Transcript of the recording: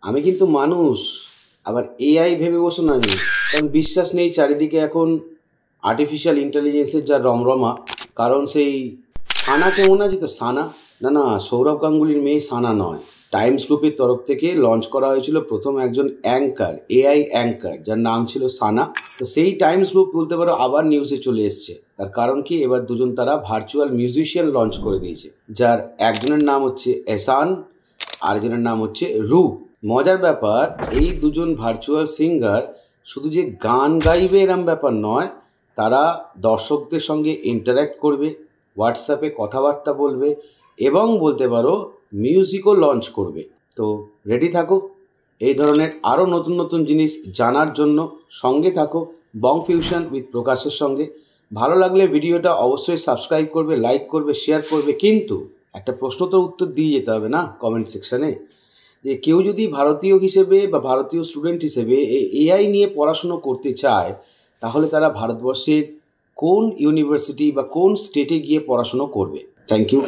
আমি কিন্তু মানুষ, আবার এআই ভেবে বসো না নি, কারণ বিশ্বাস নেই চারিদিকে এখন আর্টিফিশিয়াল ইন্টেলিজেন্সের যা রমরমা। কারণ সেই সানা কেমন আছে তো, সানা না না সৌরভ গাঙ্গুলির মেয়ে সানা নয়, টাইমস গ্রুপের তরফ থেকে লঞ্চ করা হয়েছিল প্রথম একজন অ্যাঙ্কার, এআই অ্যাঙ্কার, যার নাম ছিল সানা। তো সেই টাইমস গ্রুপ বলতে পারো আবার নিউজে চলে এসছে। তার কারণ কি, এবার দুজন তারা ভার্চুয়াল মিউজিশিয়ান লঞ্চ করে দিয়েছে, যার একজনের নাম হচ্ছে এহসান, আরেকজনের নাম হচ্ছে রু। মজার ব্যাপার, এই দুজন ভার্চুয়াল সিঙ্গার শুধু যে গান গাইবে এরম ব্যাপার নয়, তারা দর্শকদের সঙ্গে ইন্টার্যাক্ট করবে, হোয়াটসঅ্যাপে কথাবার্তা বলবে এবং বলতে পারো মিউজিকও লঞ্চ করবে। তো রেডি থাকো এই ধরনের আরও নতুন নতুন জিনিস জানার জন্য। সঙ্গে থাকো বং ফিউশন উইথ প্রকাশের সঙ্গে। ভালো লাগলে ভিডিওটা অবশ্যই সাবস্ক্রাইব করবে, লাইক করবে, শেয়ার করবে। কিন্তু একটা প্রশ্ন তো উত্তর দিয়ে যেতে হবে না কমেন্ট সেকশানে, যে কেউ যদি ভারতীয় হিসেবে বা ভারতীয় স্টুডেন্ট হিসেবে এআই নিয়ে পড়াশুনো করতে চায়, তাহলে তারা ভারতবর্ষের কোন ইউনিভার্সিটি বা কোন স্টেটে গিয়ে পড়াশুনো করবে? Thank you.